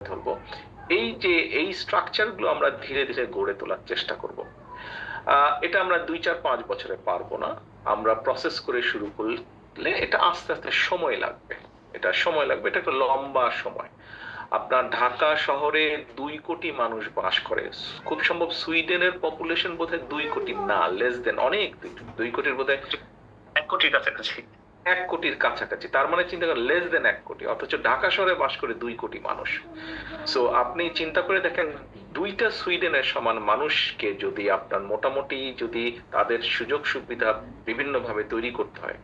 ধরবো। এই যে এই স্ট্রাকচারগুলো আমরা ধীরে ধীরে গড়ে তোলার চেষ্টা করব। এটা আমরা 2, 4, 5 বছরে পারবো না। আমরা প্রসেস করে শুরু করলে এটা আস্তে আস্তে সময় লাগবে। এটা সময় লাগবে, এটা একটা লম্বা সময়। আপনার ঢাকা শহরে 2 কোটি মানুষ বাস করে। খুব সম্ভব সুইডেনের পপুলেশন বোধহয় 2 কোটি না, লেস দেন, অনেক 2 কোটির বোধহয় 1 কোটির কাছাকাছি। 1 কোটির কাছাকাছি। তার মানে চিন্তা করেন লেস দেন 1 কোটি, অথচ ঢাকা শহরে বাস করে 2 কোটি মানুষ। সো আপনি চিন্তা করে দেখেন, 2টা সুইডেনের সমান মানুষকে যদি আপনার মোটামুটি যদি তাদের সুযোগ সুবিধা বিভিন্ন ভাবে তৈরি করতে হয়,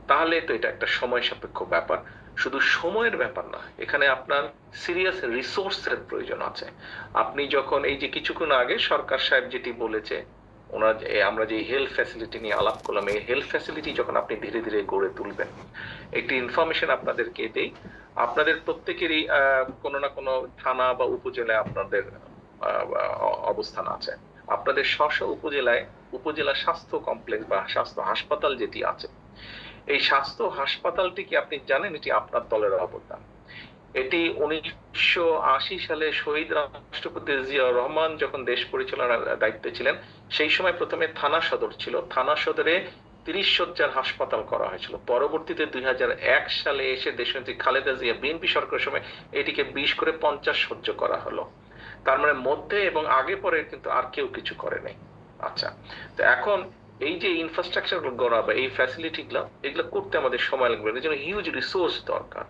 তাহলে তো এটা একটা সময় সাপেক্ষ ব্যাপার। শুধু সময়ের ব্যাপার না, এখানে আপনার সিরিয়াস রিসোর্সের প্রয়োজন আছে। আপনি যখন এই যে কিছুক্ষণ আগে সরকার সাহেব যেটি বলেছে, আমরা যে হেলথ ফ্যাসিলিটি নিয়ে আলাপ করলাম, এই হেলথ ফ্যাসিলিটি যখন আপনি ধীরে ধীরে গড়ে তুলবেন, একটি ইনফরমেশন আপনাদেরকে দেই, আপনাদের প্রত্যেকেরই কোনো না কোনো থানা বা উপজেলায় আপনাদের অবস্থান আছে। আপনাদের স্ব উপজেলায় উপজেলা স্বাস্থ্য কমপ্লেক্স বা স্বাস্থ্য হাসপাতাল যেটি আছে, এই স্বাস্থ্য হাসপাতালটি কি আপনি জানেন এটি আপনার দলের অবদান। এটি 1980 সালে শহীদ রাষ্ট্রপতি জিয়াউর রহমান যখন দেশ পরিচালনার দায়িত্বে ছিলেন, সেই সময় প্রথমে থানা সদর ছিল, থানা সদরে 30 শয্যার হাসপাতাল করা হয়েছিল। পরবর্তীতে 2001 সালে এসে দেশনেত্রী খালেদা জিয়া বিএনপি সরকারের সময় এটিকে 20 করে 50 শয্যা করা হলো। তার মানে মধ্যে এবং আগে পরে কিন্তু আর কেউ কিছু করে নাই। আচ্ছা, তো এখন এই যে ইনফ্রাস্ট্রাকচার গড়া বা এই ফ্যাসিলিটি গুলো, এগুলো করতে আমাদের সময় লাগবে, এর জন্য হিউজ রিসোর্স দরকার।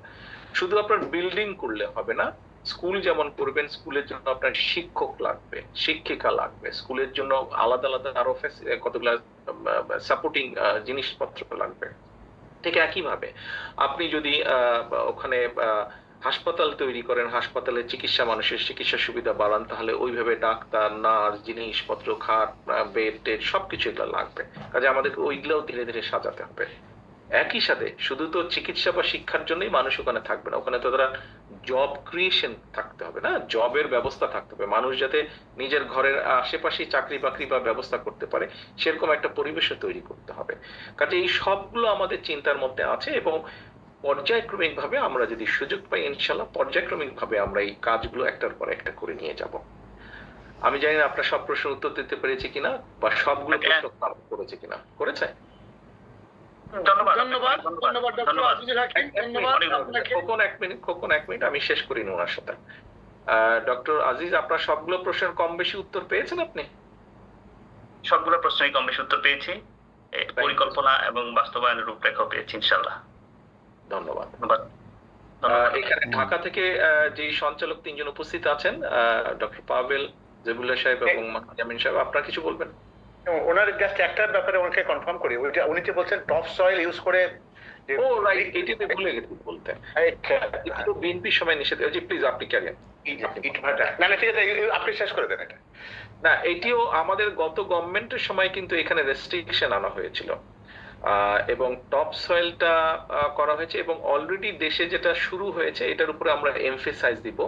শুধু আপনার বিল্ডিং করলে হবে না। স্কুল যেমন করবেন, স্কুলের জন্য আপনার শিক্ষক লাগবে, শিক্ষিকা লাগবে, স্কুলের জন্য আলাদা আলাদা আরো কতগুলা সাপোর্টিং জিনিসপত্র লাগবে। ঠিক একইভাবে আপনি যদি ওখানে হাসপাতাল তৈরি করেন, হাসপাতালে চিকিৎসা, মানুষের চিকিৎসা সুবিধা বাড়ান, তাহলে ওইভাবে ডাক্তার, নার্স, জিনিসপত্র, খাট, বেড টেড সবকিছু এগুলো লাগবে। কাজে আমাদের ওইগুলোও ধীরে ধীরে সাজাতে হবে। একই সাথে শুধু তো চিকিৎসা বা শিক্ষার জন্যই মানুষ ওখানে থাকবে না, ওখানে তো তারা জব ক্রিয়েশন থাকতে হবে না, জবের ব্যবস্থা থাকতে হবে। মানুষ যাতে নিজের ঘরের আশেপাশে চাকরি বাকরি বা ব্যবস্থা করতে পারে, সেরকম একটা পরিবেশও তৈরি করতে হবে। কাজে এই সবগুলো আমাদের চিন্তার মধ্যে আছে, এবং পর্যায়ক্রমিক ভাবে আমরা যদি সুযোগ পাই, ইনশাল্লাহ পর্যায়ক্রমিক ভাবে আমরা এই কাজগুলো একটার পর একটা করে নিয়ে যাব। আমি জানি না আপনার সব প্রশ্নের উত্তর দিতে পেরেছি কিনা, বা সবগুলো প্রশ্ন করেছে কিনা। করেছে? খোকন এক মিনিট, আমি শেষ করিনি ওনার সাথে। ডক্টর আজিজ, আপনার সবগুলো প্রশ্নের কম বেশি উত্তর পেয়েছেন আপনি? সবগুলো প্রশ্নই কম বেশি উত্তর পেয়েছি, পরিকল্পনা এবং বাস্তবায়নের রূপরেখা পেয়েছি ইনশাআল্লাহ। ধন্যবাদ। এখানে ঢাকা থেকে যে সঞ্চালক 3জন উপস্থিত আছেন, ডক্টর পাভেল, জেবুল্লাহ সাহেব এবং জামিন সাহেব, আপনারা কিছু বলবেন? ওনার জাস্ট একটা ব্যাপারে ওনাকে কনফার্ম করি, উনি যে বলছেন টপ সয়েল ইউজ করে। ও রাইট, এটিতে ভুলে গেছি বলতে। একটু বিএনপি সময় নিষেধ। জি প্লিজ, আপনি ক্যারিয়ান। না না, ঠিক আছে, আপনি শেষ করে দেন এটা। না, এটিও আমাদের গত গভর্নমেন্টের সময় কিন্তু এখানে রেস্ট্রিকশন আনা হয়েছিল, এবং টপ সয়েলটা করা হয়েছে, এবং অলরেডি দেশে যেটা শুরু হয়েছে এটার উপরে আমরা এমফেসাইজ দিব।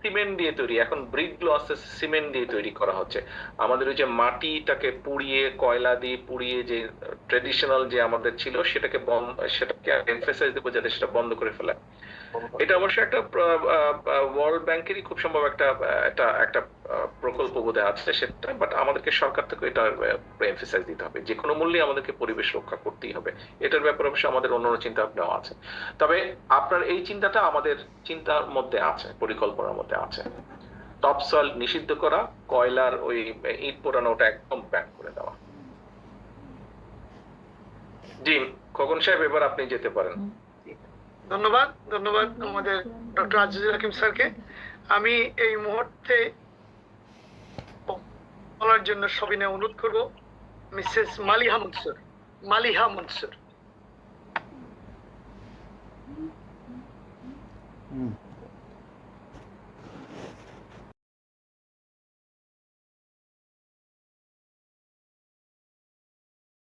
সিমেন্ট দিয়ে তৈরি, এখন ব্রিকগুলো আস্তে আস্তে সিমেন্ট দিয়ে তৈরি করা হচ্ছে। আমাদের ওই যে মাটিটাকে পুড়িয়ে, কয়লা দিয়ে পুড়িয়ে যে ট্রেডিশনাল যে আমাদের ছিল, সেটাকে এমফেসাইজ দেবো যাতে সেটা বন্ধ করে ফেলে। এটা অবশ্য একটা ওয়ার্ল্ড ব্যাংকেরই খুব সম্ভব একটা একটা প্রকল্প বোধহয় আছে সেটা, বাট আমাদেরকে সরকার থেকে এটা এমফেসাইজ দিতে হবে, যে কোনো মূল্যে আমাদেরকে পরিবেশ রক্ষা করতেই হবে। এটার ব্যাপারে অবশ্য আমাদের অন্য চিন্তা ভাবনাও আছে। তবে আপনার এই চিন্তাটা আমাদের চিন্তার মধ্যে আছে, পরিকল্পনার মধ্যে আছে। টপসয়েল নিষিদ্ধ করা, কয়লার ওই ইট পোড়ানো, ওটা একদম ব্যান করে দেওয়া। জি খোকন সাহেব, এবার আপনি যেতে পারেন। ধন্যবাদ আমাদের ডক্টর আজিজুল হাকিম স্যারকে। আমি এই মুহূর্তে বলার জন্য সবিনয় অনুরোধ করব মিসেস মালিহা মনসুর।